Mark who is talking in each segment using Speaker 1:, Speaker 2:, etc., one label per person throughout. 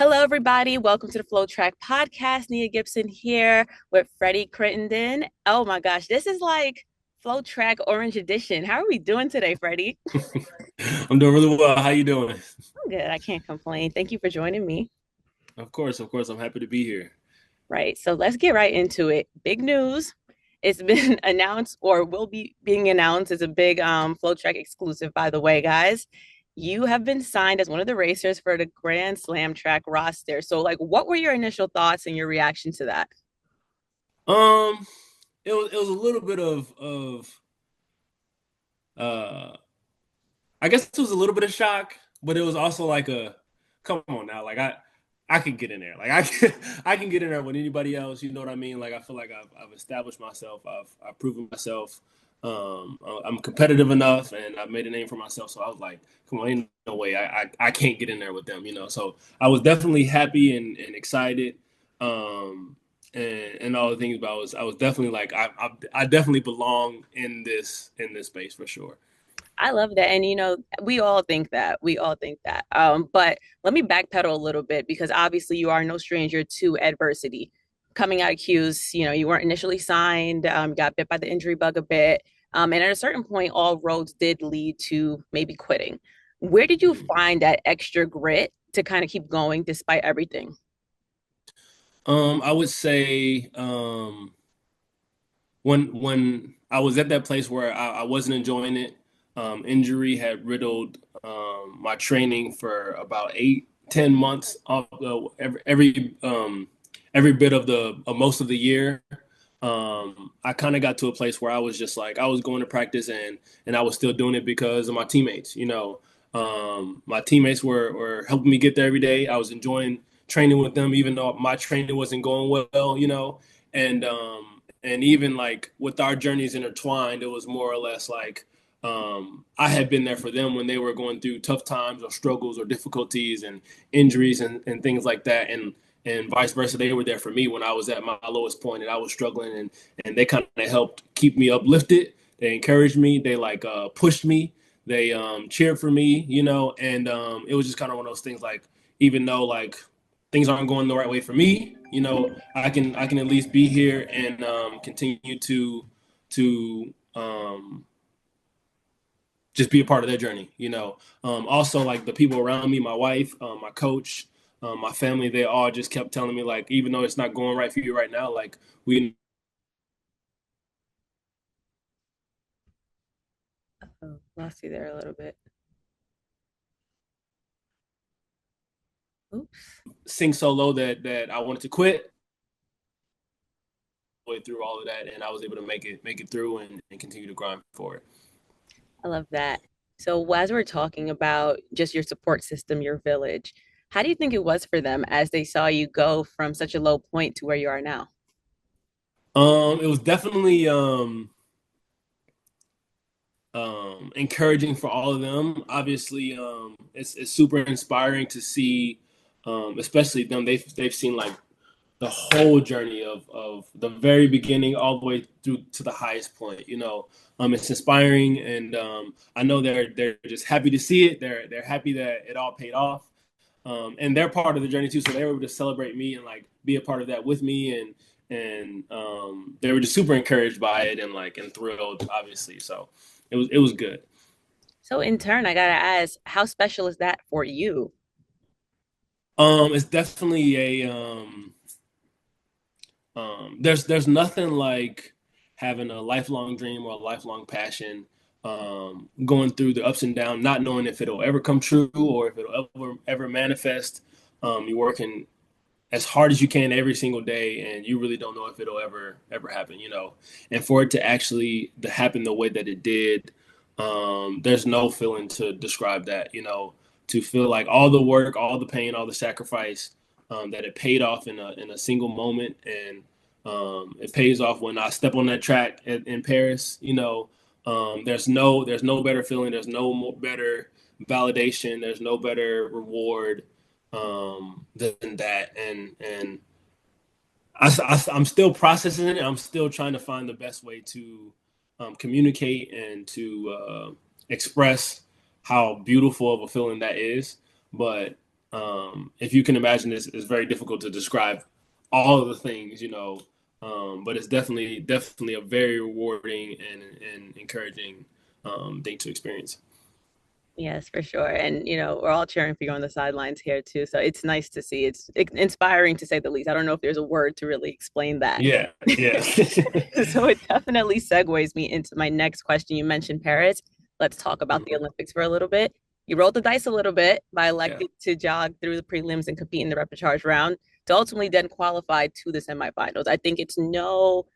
Speaker 1: Hello, everybody. Welcome to the FloTrack podcast. Nia Gibson here with Freddie Crittenden. Oh my gosh, this is like FloTrack Orange Edition. How are we doing today, Freddie?
Speaker 2: I'm doing really well. How you doing?
Speaker 1: I'm good. I can't complain. Thank you for joining me.
Speaker 2: Of course. I'm happy to be here.
Speaker 1: Right. So let's get right into it. Big news. It's been announced or will be being announced. It's a big FloTrack exclusive, by the way, guys. You have been signed as one of the racers for the Grand Slam track roster. So, like, what were your initial thoughts and your reaction to that?
Speaker 2: Um, it was a little bit of uh, I guess it was a little bit of shock, but it was also like a come on now, like I can get in there, like I can get in there with anybody else. You know what I mean? Like I feel like I've established myself, I've proven myself. I'm competitive enough, and I've made a name for myself. So I was like, come on, ain't no way I can't get in there with them. So I was definitely happy and excited. Um, and all the things, but I was definitely like I definitely belong in this space for sure.
Speaker 1: I love that. And we all think that. We all think that. But let me backpedal a little bit because obviously you are no stranger to adversity. Coming out of Q's, you weren't initially signed, got bit by the injury bug a bit. And at a certain point, all roads did lead to maybe quitting. Where did you find that extra grit to kind of keep going despite everything?
Speaker 2: I would say when I was at that place where I wasn't enjoying it, injury had riddled my training for about 8, 10 months off every bit of the most of the year. I kind of got to a place where I was just like I was going to practice and I was still doing it because of my teammates. My teammates were helping me get there every day. I was enjoying training with them, even though my training wasn't going well. And even like with our journeys intertwined, it was more or less like I had been there for them when they were going through tough times or struggles or difficulties and injuries and things like that. And vice versa, they were there for me when I was at my lowest point and I was struggling, and they kind of helped keep me uplifted. They encouraged me. They like pushed me. They cheered for me, and it was just kind of one of those things. Like even though like things aren't going the right way for me, I can at least be here and continue to just be a part of their journey. Also like the people around me, my wife, my coach, my family, they all just kept telling me like, even though it's not going right for you right now, like we
Speaker 1: Oh, lost you there a little bit. Oops.
Speaker 2: sing so low that I wanted to quit. Way through all of that, and I was able to make it through and continue to grind for it.
Speaker 1: I love that. So, as we're talking about just your support system, your village, how do you think it was for them as they saw you go from such a low point to where you are now?
Speaker 2: It was definitely encouraging for all of them. Obviously, it's super inspiring to see, especially them. They've seen like the whole journey of the very beginning all the way through to the highest point. It's inspiring, and I know they're just happy to see it. They're happy that it all paid off, and they're part of the journey too. So they were able to celebrate me and like be a part of that with me, and they were just super encouraged by it and like and thrilled, obviously. So it was good.
Speaker 1: So, in turn, I gotta ask, how special is that for you?
Speaker 2: It's definitely there's nothing like having a lifelong dream or a lifelong passion, going through the ups and downs, not knowing if it'll ever come true or if it'll ever manifest. You're working as hard as you can every single day, and you really don't know if it'll ever happen. And for it to actually to happen the way that it did, there's no feeling to describe that. To feel like all the work, all the pain, all the sacrifice, that it paid off in a single moment, and it pays off when I step on that track in Paris. There's no better feeling. There's no more better validation. There's no better reward than that. And I'm still processing it. I'm still trying to find the best way to communicate and to express how beautiful of a feeling that is. But If you can imagine, it's very difficult to describe all of the things, but it's definitely a very rewarding and encouraging thing to experience.
Speaker 1: Yes, for sure. And, we're all cheering for you on the sidelines here too. So it's nice to see. It's inspiring to say the least. I don't know if there's a word to really explain that.
Speaker 2: Yeah, yeah,
Speaker 1: So it definitely segues me into my next question. You mentioned Paris. Let's talk about the
Speaker 2: Mhm.
Speaker 1: Olympics for a little bit. You rolled the dice a little bit by
Speaker 2: Yeah.
Speaker 1: electing to jog through the prelims and compete in the repechage round to ultimately then qualify to the semifinals. I think it's no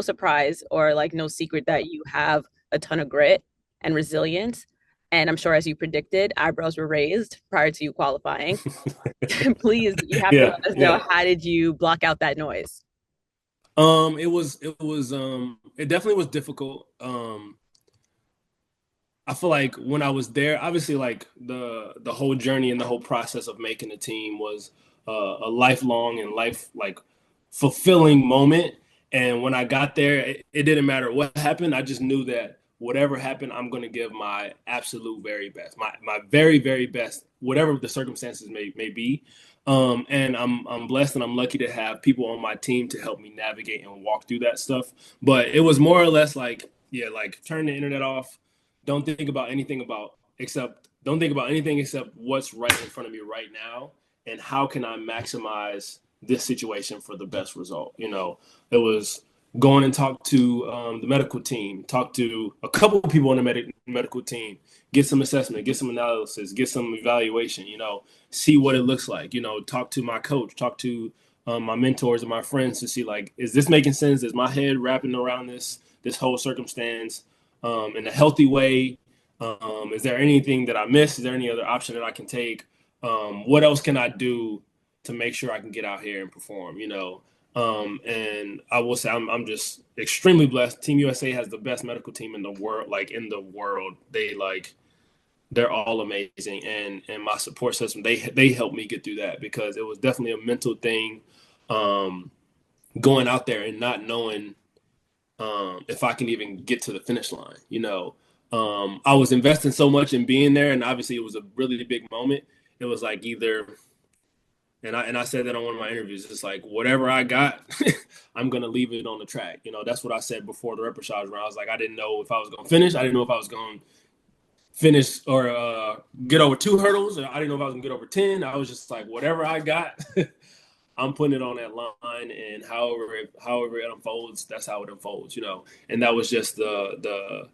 Speaker 1: surprise or like no secret that you have a ton of grit and resilience. And I'm sure, as you predicted, eyebrows were raised prior to you qualifying. Please, you have to
Speaker 2: Yeah,
Speaker 1: let us know,
Speaker 2: yeah.
Speaker 1: how did you block out that noise?
Speaker 2: It definitely was difficult. I feel like when I was there, obviously, like the whole journey and the whole process of making the team was a lifelong and like fulfilling moment. And when I got there, it didn't matter what happened. I just knew that whatever happened, I'm going to give my absolute very best, my very very best, whatever the circumstances may be. And I'm blessed and I'm lucky to have people on my team to help me navigate and walk through that stuff. But it was more or less like, yeah, like turn the internet off, don't think about anything except what's right in front of me right now and how can I maximize this situation for the best result. It was going and talk to the medical team, talk to a couple of people on the medical team, get some assessment, get some analysis, get some evaluation, see what it looks like, talk to my coach, talk to my mentors and my friends to see, like, is this making sense? Is my head wrapping around this whole circumstance in a healthy way? Is there anything that I missed? Is there any other option that I can take? What else can I do to make sure I can get out here and perform? And I will say I'm just extremely blessed. Team USA has the best medical team in the world, like in the world. They're all amazing, and my support system, they helped me get through that because it was definitely a mental thing, um, going out there and not knowing if I can even get to the finish line. I was investing so much in being there, and obviously it was a really big moment. It was like either, and I said that on one of my interviews. It's like whatever I got, I'm gonna leave it on the track. That's what I said before the repechage round. I was like, I didn't know if I was gonna finish. I didn't know if I was gonna finish or get over 2 hurdles. I didn't know if I was gonna get over 10. I was just like, whatever I got, I'm putting it on that line, and however it unfolds, that's how it unfolds. And that was just the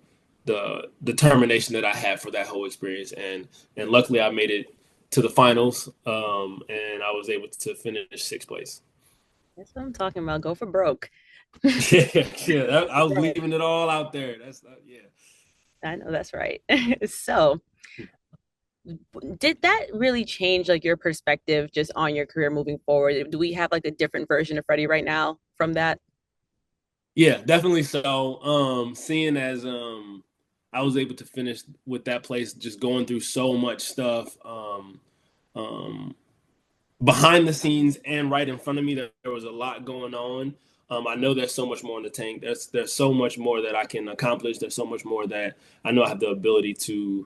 Speaker 2: determination that I had for that whole experience, and luckily I made it to the finals, and I was able to finish 6th place.
Speaker 1: That's what I'm talking about. Go for broke.
Speaker 2: Yeah, yeah, I was leaving it all out there. That's yeah.
Speaker 1: I know that's right. So, did that really change like your perspective just on your career moving forward? Do we have like a different version of Freddie right now from that?
Speaker 2: Yeah, definitely so. Seeing as I was able to finish with that place, just going through so much stuff, um, behind the scenes and right in front of me, there was a lot going on. I know there's so much more in the tank. There's so much more that I can accomplish. There's so much more that I know I have the ability to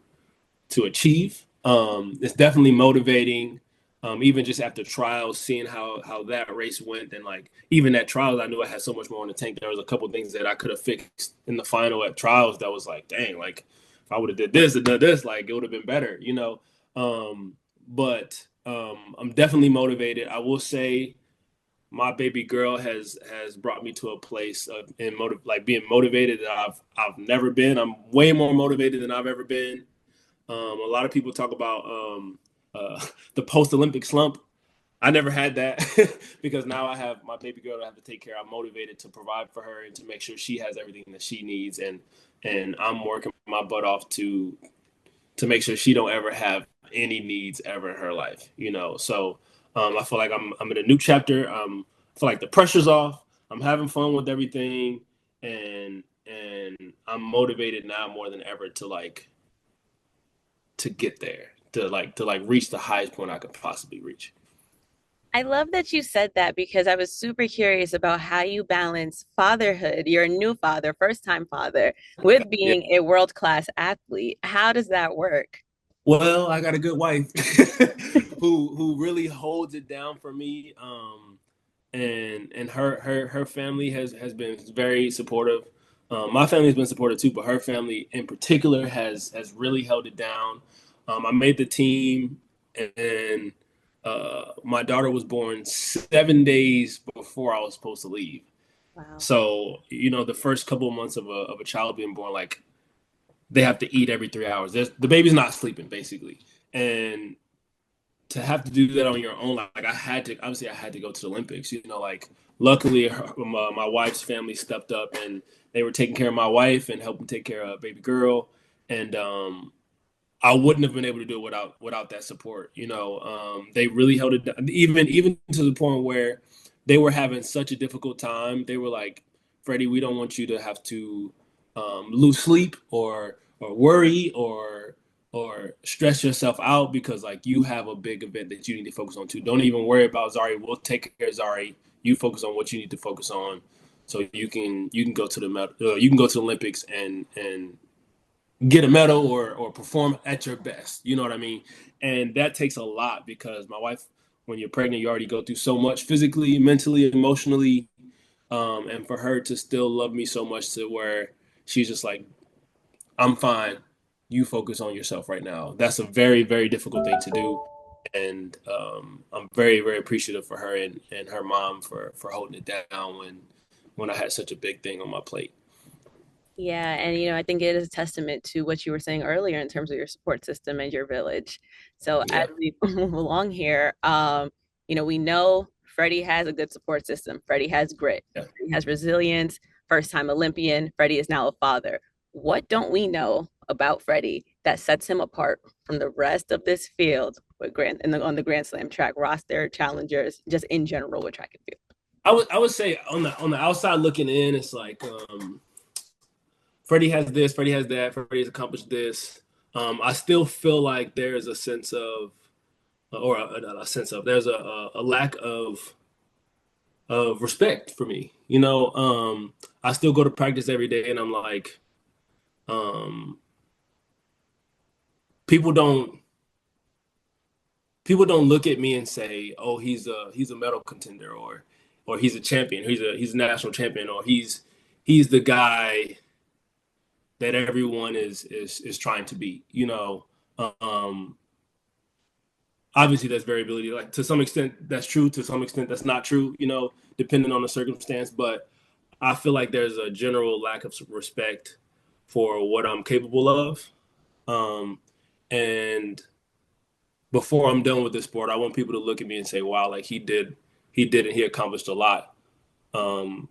Speaker 2: achieve. It's definitely motivating. Even just after trials, seeing how that race went, and like even at trials, I knew I had so much more in the tank. There was a couple of things that I could have fixed in the final at trials that was like, dang, like if I would have did this and done this, like it would have been better. But I'm definitely motivated. I will say my baby girl has brought me to a place of like being motivated that I've never been. I'm way more motivated than I've ever been. A lot of people talk about uh, the post Olympic slump. I never had that because now I have my baby girl to have to take care of. I'm motivated to provide for her and to make sure she has everything that she needs, and I'm working my butt off to make sure she don't ever have any needs ever in her life. So I feel like I'm in a new chapter. I feel like the pressure's off. I'm having fun with everything, and I'm motivated now more than ever to get there, to reach the highest point I could possibly reach.
Speaker 1: I love that you said that because I was super curious about how you balance fatherhood, you're a new father, first time father, with
Speaker 2: Yeah.
Speaker 1: being a world class athlete. How does that work?
Speaker 2: Well, I got a good wife who really holds it down for me. And her family has been very supportive. My family has been supportive too, but her family in particular has really held it down. I made the team, and my daughter was born 7 days before I was supposed to leave.
Speaker 1: Wow.
Speaker 2: So the first couple of months of a child being born, like they have to eat every 3 hours. The baby's not sleeping basically, and to have to do that on your own, like I had to go to the Olympics. Like luckily my wife's family stepped up and they were taking care of my wife and helping take care of baby girl, and I wouldn't have been able to do it without that support. They really held it down, even to the point where they were having such a difficult time. They were like, "Freddie, we don't want you to have to lose sleep or worry or stress yourself out because like you have a big event that you need to focus on too. Don't even worry about Zari. We'll take care of Zari. You focus on what you need to focus on, so you can go to you can go to the Olympics and get a medal or perform at your best. You know what I mean? And that takes a lot because my wife, when you're pregnant, you already go through so much physically, mentally, emotionally, and for her to still love me so much to where she's just like, I'm fine. You focus on yourself right now. That's a very, very difficult thing to do. And I'm very, very appreciative for her and her mom for holding it down when I had such a big thing on my plate.
Speaker 1: Yeah, and I think it is a testament to what you were saying earlier in terms of your support system and your village. So as
Speaker 2: Yeah.
Speaker 1: we move along here, we know Freddie has a good support system. Freddie has grit.
Speaker 2: Yeah.
Speaker 1: Freddie has resilience. First time Olympian. Freddie is now a father. What don't we know about Freddie that sets him apart from the rest of this field with on the Grand Slam track roster, challengers, just in general with track and field?
Speaker 2: I would say on the outside looking in, it's like Freddie has this, Freddie has that, Freddie's accomplished this. I still feel like there's a sense of, or a sense of, there's a lack of respect for me. I still go to practice every day, and I'm like, um, people don't people don't look at me and say, "Oh, he's a medal contender," or he's a champion, he's a national champion, or he's the guy that everyone is trying to beat. Um, Obviously there's variability. Like to some extent that's true, to some extent that's not true. Depending on the circumstance. But I feel like there's a general lack of respect for what I'm capable of. And before I'm done with this sport, I want people to look at me and say, "Wow, like he accomplished a lot." Um,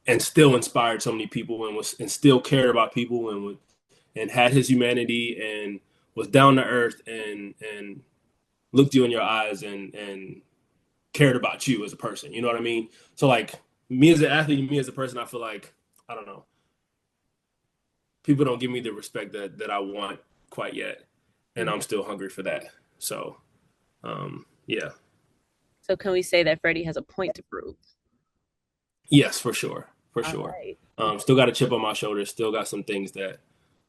Speaker 2: and still inspired so many people and still cared about people and had his humanity and was down to earth and looked you in your eyes and cared about you as a person. You know what I mean? So like me as an athlete, me as a person, I feel like I don't know. People don't give me the respect that I want quite yet, and I'm still hungry for that. So yeah,
Speaker 1: So can we say that Freddie has a point to prove?
Speaker 2: yes, for sure, for
Speaker 1: All
Speaker 2: sure.
Speaker 1: right.
Speaker 2: Still got a chip on my shoulder. Still got some things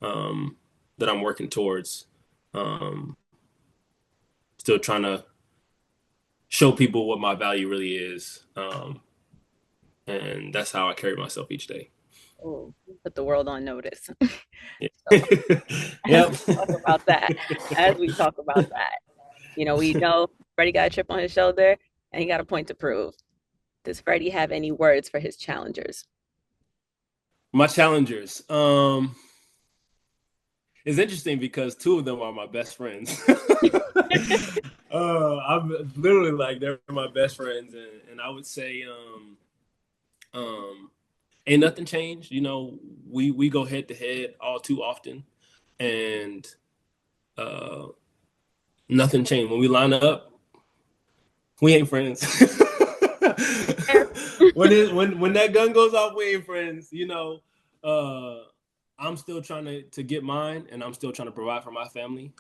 Speaker 2: um, that I'm working towards. Um, Still trying to show people what my value really is, and that's how I carry myself each day.
Speaker 1: Oh, put the world on notice.
Speaker 2: Yeah.
Speaker 1: So as
Speaker 2: Yep.
Speaker 1: we talk about that, as we talk about that, we know Freddie got a chip on his shoulder and he got a point to prove. Does Freddie have any words for his challengers?
Speaker 2: My challengers. It's interesting because two of them are my best friends. I'm literally like they're my best friends, and I would say, um, ain't nothing changed. We go head to head all too often, and uh, nothing changed when we line up. We ain't friends. When that gun goes off, we ain't friends. Uh, I'm still trying to get mine, and I'm still trying to provide for my family.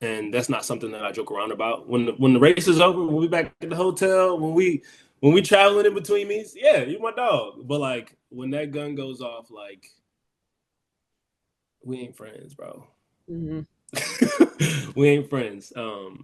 Speaker 2: And that's not something that I joke around about. When the race is over, when we back at the hotel, when we traveling in between meets, yeah, you my dog. But like when that gun goes off, like we ain't friends, bro.
Speaker 1: Mhm.
Speaker 2: We ain't friends.
Speaker 1: We're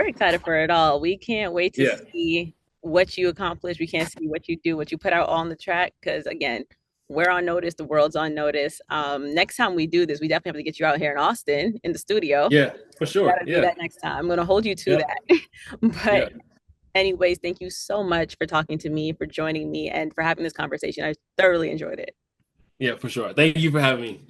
Speaker 1: excited for it all. We can't wait to
Speaker 2: Yeah,
Speaker 1: see what you accomplish. We can't see what you do, what you put out on the track. Because again, we're on notice. The world's on notice. Next time we do this, we definitely have to get you out here in Austin in the studio.
Speaker 2: yeah, for
Speaker 1: We got
Speaker 2: sure.
Speaker 1: to do
Speaker 2: Yeah,
Speaker 1: that next time. I'm going to hold you to
Speaker 2: yeah,
Speaker 1: that.
Speaker 2: yeah,
Speaker 1: But anyways, thank you so much for talking to me, for joining me, and for having this conversation. I thoroughly enjoyed it.
Speaker 2: yeah, for sure. Thank you for having me.